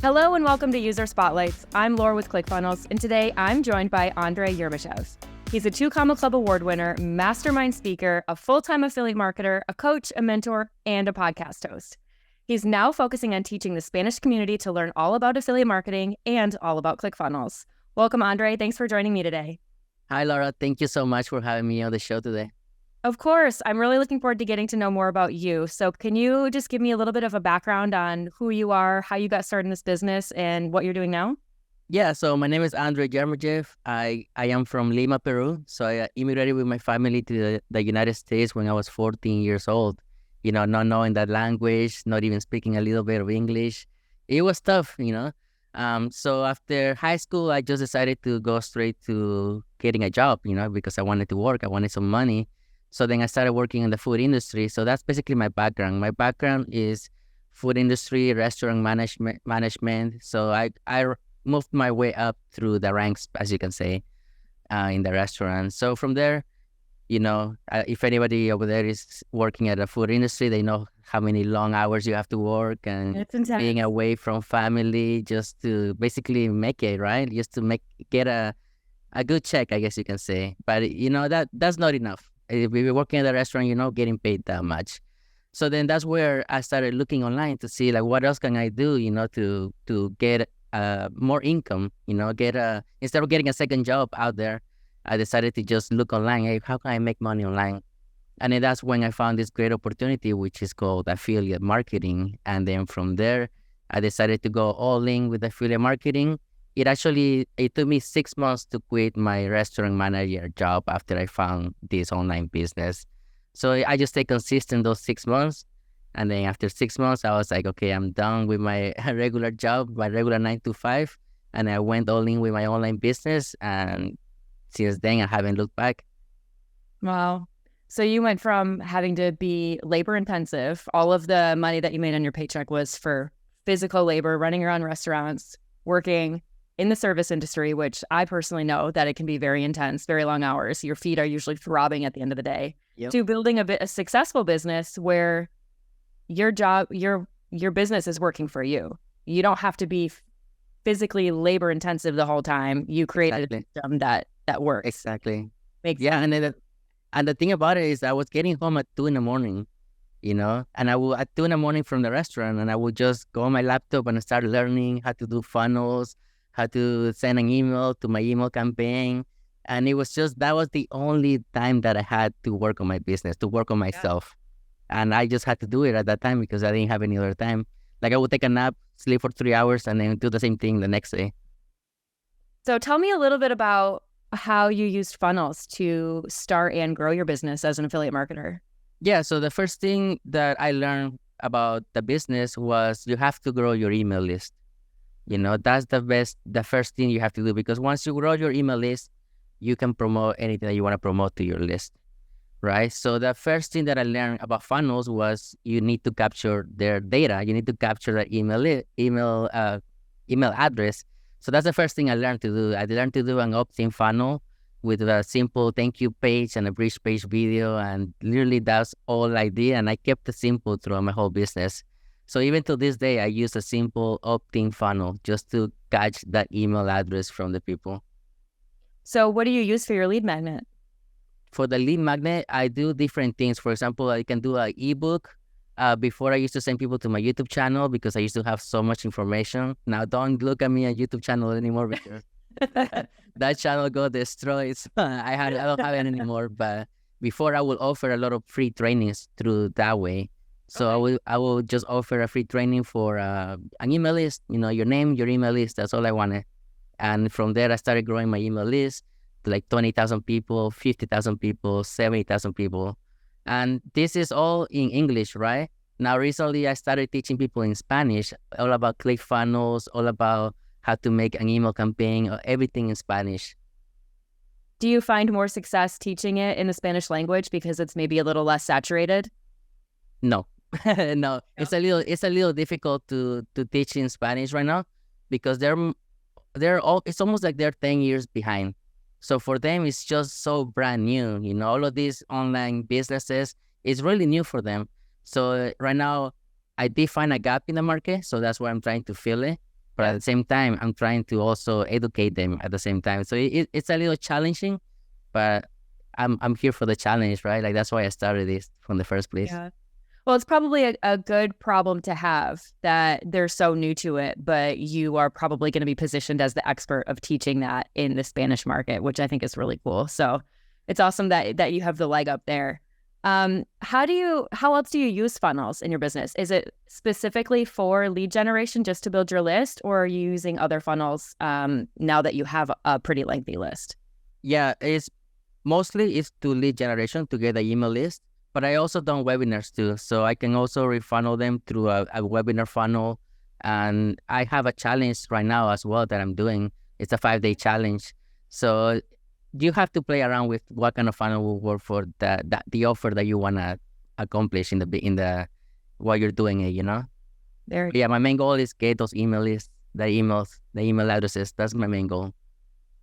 Hello and welcome to User Spotlights. I'm Laura with ClickFunnels, and today I'm joined by Andrei Yermejev. He's a 2 Comma Club award winner, mastermind speaker, a full-time affiliate marketer, a coach, a mentor, and a podcast host. He's now focusing on teaching the Spanish community to learn all about affiliate marketing and all about ClickFunnels. Welcome, Andrei. Thanks for joining me today. Hi, Laura. Thank you so much for having me on the show today. Of course. I'm really looking forward to getting to know more about you. So can you just give me a little bit of a background on who you are, how you got started in this business, and what you're doing now? Yeah, so my name is Andrei Yermejev. I am from Lima, Peru. So I immigrated with my family to the United States when I was 14 years old. You know, not knowing that language, not even speaking a little bit of English. It was tough, you know. So after high school, I just decided to go straight to getting a job, you know, because I wanted to work. I wanted some money. So then I started working in the food industry. So that's basically my background. My background is food industry, restaurant management. So I moved my way up through the ranks, as you can say, in the restaurant. So from there, you know, if anybody over there is working at the food industry, they know how many long hours you have to work and being away from family just to basically make it, right? Just to get a good check, I guess you can say. But, you know, that's not enough. If we were working at a restaurant, you're not getting paid that much. So then that's where I started looking online to see, like, what else can I do, you know, to get more income, you know, instead of getting a second job out there, I decided to just look online. Hey, how can I make money online? And then that's when I found this great opportunity, which is called affiliate marketing. And then from there, I decided to go all in with affiliate marketing. It took me 6 months to quit my restaurant manager job after I found this online business. So I just stayed consistent those 6 months. And then after 6 months, I was like, okay, I'm done with my regular job, my regular 9 to 5. And I went all in with my online business. And since then, I haven't looked back. Wow. So you went from having to be labor intensive. All of the money that you made on your paycheck was for physical labor, running around restaurants, working in the service industry, which I personally know that it can be very intense, very long hours. Your feet are usually throbbing at the end of the day. Yep. To building a successful business where your job, your business is working for you. You don't have to be physically labor intensive the whole time. You created a system that works. Exactly. And the thing about it is I was getting home at 2 a.m, you know, and I would at 2 a.m. from the restaurant, and I would just go on my laptop and start learning how to do funnels, how to send an email to my email campaign. And it was that was the only time that I had to work on my business, to work on myself. Yeah. And I just had to do it at that time because I didn't have any other time. Like I would take a nap, sleep for 3 hours, and then do the same thing the next day. So tell me a little bit about how you used funnels to start and grow your business as an affiliate marketer. Yeah, so the first thing that I learned about the business was you have to grow your email list. You know, that's the first thing you have to do, because once you grow your email list, you can promote anything that you want to promote to your list, right? So the first thing that I learned about funnels was you need to capture their data. You need to capture their email address. So that's the first thing I learned to do. I learned to do an opt-in funnel with a simple thank you page and a bridge page video, and literally that's all I did. And I kept it simple throughout my whole business. So even to this day, I use a simple opt-in funnel just to catch that email address from the people. So what do you use for your lead magnet? For the lead magnet, I do different things. For example, I can do an ebook. Before, I used to send people to my YouTube channel because I used to have so much information. Now, don't look at me on YouTube channel anymore because that channel got destroyed. I don't have it anymore. But before, I would offer a lot of free trainings through that way. So okay. I will just offer a free training for an email list. You know, your name, your email list. That's all I wanted. And from there, I started growing my email list to like 20,000 people, 50,000 people, 70,000 people. And this is all in English, right? Now, recently, I started teaching people in Spanish, all about ClickFunnels, all about how to make an email campaign, everything in Spanish. Do you find more success teaching it in the Spanish language because it's maybe a little less saturated? No. No, it's a little difficult to teach in Spanish right now because it's almost like they're 10 years behind. So for them, it's just so brand new. You know, all of these online businesses is really new for them. So right now, I did find a gap in the market. So that's why I'm trying to fill it. But at the same time, I'm trying to also educate them at the same time. So it's a little challenging, but I'm here for the challenge, right? Like that's why I started this from the first place. Yeah. Well, it's probably a good problem to have that they're so new to it, but you are probably going to be positioned as the expert of teaching that in the Spanish market, which I think is really cool. So it's awesome that you have the leg up there. How else do you use funnels in your business? Is it specifically for lead generation just to build your list, or are you using other funnels now that you have a pretty lengthy list? Yeah, it's mostly it's to lead generation to get the email list. But I also done webinars too. So I can also refunnel them through a webinar funnel. And I have a challenge right now as well that I'm doing. It's a 5-day challenge. So you have to play around with what kind of funnel will work for the offer that you want to accomplish in the while you're doing it, you know? Yeah, my main goal is get those email lists, the email addresses. That's my main goal.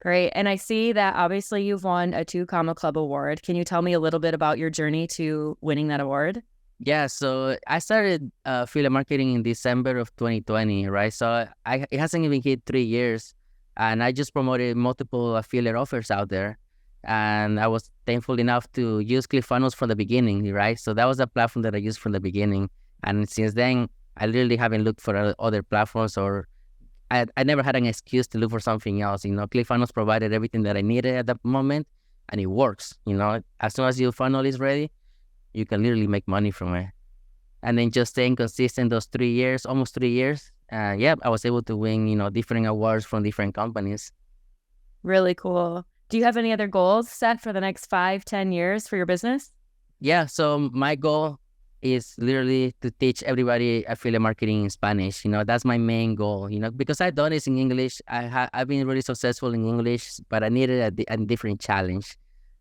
Great. And I see that obviously you've won a 2 Comma Club award. Can you tell me a little bit about your journey to winning that award? Yeah, so I started affiliate marketing in December of 2020, right? So it hasn't even hit 3 years, and I just promoted multiple affiliate offers out there, and I was thankful enough to use ClickFunnels from the beginning, right? So that was a platform that I used from the beginning, and since then I literally haven't looked for other platforms, or I never had an excuse to look for something else. You know, ClickFunnels provided everything that I needed at that moment, and it works. You know, as soon as your funnel is ready, you can literally make money from it. And then just staying consistent those 3 years, almost 3 years, I was able to win, different awards from different companies. Really cool. Do you have any other goals set for the next 5-10 years for your business? Yeah, so my goal is literally to teach everybody affiliate marketing in Spanish. That's my main goal, because I've done this in English. I've been really successful in English, but I needed a different challenge.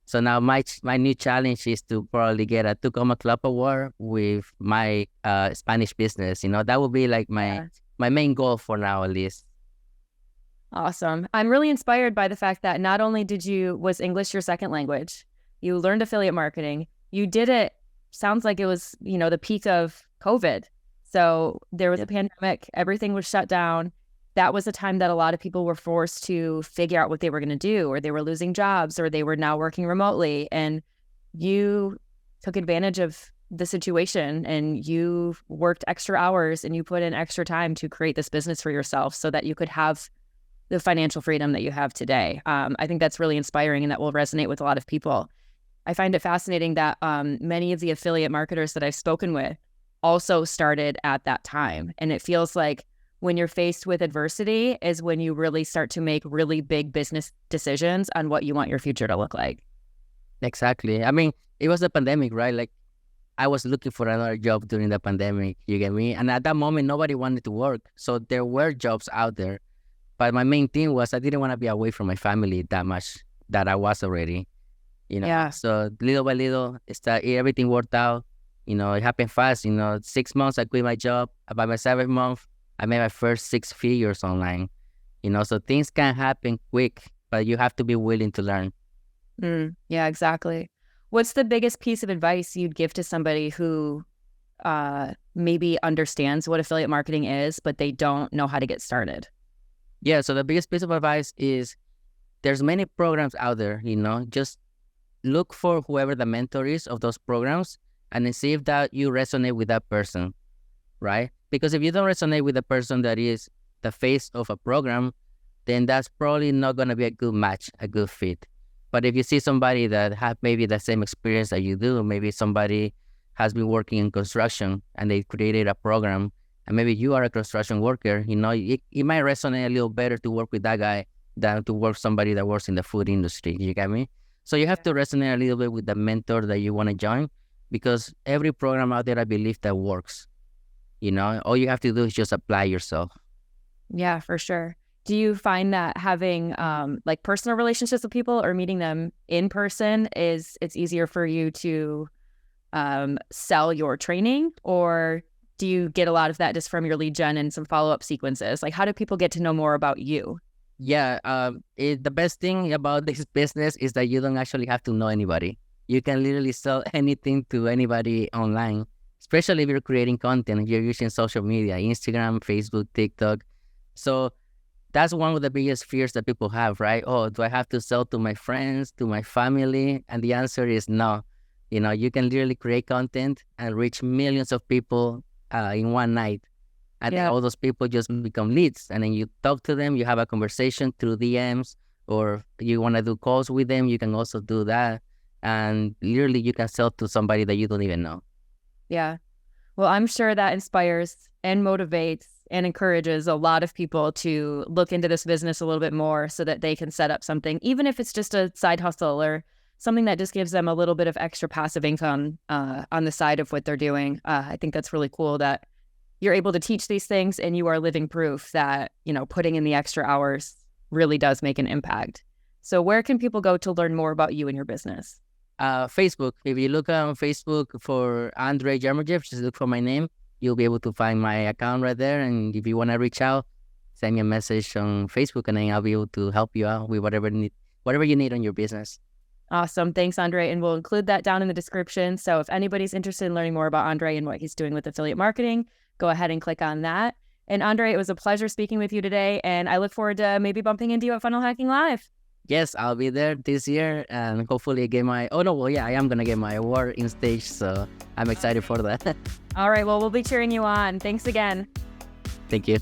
So now my new challenge is to probably get a 2 Comma Club award with my Spanish business. That would be like my main goal for now, at least. Awesome. I'm really inspired by the fact that not only was English your second language, you learned affiliate marketing, you did it, sounds like it was, the peak of COVID. So there was a pandemic, everything was shut down. That was a time that a lot of people were forced to figure out what they were going to do, or they were losing jobs, or they were now working remotely. And you took advantage of the situation, and you worked extra hours, and you put in extra time to create this business for yourself so that you could have the financial freedom that you have today. I think that's really inspiring, and that will resonate with a lot of people. I find it fascinating that many of the affiliate marketers that I've spoken with also started at that time. And it feels like when you're faced with adversity is when you really start to make really big business decisions on what you want your future to look like. Exactly. I mean, it was the pandemic, right? Like, I was looking for another job during the pandemic, you get me? And at that moment, nobody wanted to work. So there were jobs out there. But my main thing was I didn't want to be away from my family that much that I was already. Yeah. So little by little, everything worked out. It happened fast. 6 months, I quit my job. By my 7th month, I made my first 6 figures online. So things can happen quick, but you have to be willing to learn. Yeah, exactly. What's the biggest piece of advice you'd give to somebody who maybe understands what affiliate marketing is, but they don't know how to get started? Yeah, so the biggest piece of advice is there's many programs out there, just look for whoever the mentor is of those programs and then see if that you resonate with that person, right? Because if you don't resonate with the person that is the face of a program, then that's probably not going to be a good match, a good fit. But if you see somebody that have maybe the same experience that you do, maybe somebody has been working in construction and they created a program, and maybe you are a construction worker, it might resonate a little better to work with that guy than to work somebody that works in the food industry. You get me? So you have to resonate a little bit with the mentor that you want to join, because every program out there, I believe, that works. All you have to do is just apply yourself. Yeah, for sure. Do you find that having like personal relationships with people or meeting them in person it's easier for you to sell your training, or do you get a lot of that just from your lead gen and some follow-up sequences? Like, how do people get to know more about you? Yeah, the best thing about this business is that you don't actually have to know anybody. You can literally sell anything to anybody online, especially if you're creating content, if you're using social media, Instagram, Facebook, TikTok. So that's one of the biggest fears that people have, right? Oh, do I have to sell to my friends, to my family? And the answer is no. You can literally create content and reach millions of people in one night. And then Yeah. all those people just become leads. And then you talk to them, you have a conversation through DMs, or you want to do calls with them, you can also do that. And literally you can sell to somebody that you don't even know. Yeah. Well, I'm sure that inspires and motivates and encourages a lot of people to look into this business a little bit more so that they can set up something, even if it's just a side hustle or something that just gives them a little bit of extra passive income on the side of what they're doing. I think that's really cool that you're able to teach these things and you are living proof that, putting in the extra hours really does make an impact. So where can people go to learn more about you and your business? Facebook. If you look on Facebook for Andrei Yermejev, just look for my name. You'll be able to find my account right there. And if you want to reach out, send me a message on Facebook, and then I'll be able to help you out with whatever you need on your business. Awesome. Thanks, Andrei. And we'll include that down in the description. So if anybody's interested in learning more about Andrei and what he's doing with affiliate marketing, go ahead and click on that. And Andrei, it was a pleasure speaking with you today. And I look forward to maybe bumping into you at Funnel Hacking Live. Yes, I'll be there this year, and hopefully get I am going to get my award in stage. So I'm excited for that. All right. Well, we'll be cheering you on. Thanks again. Thank you.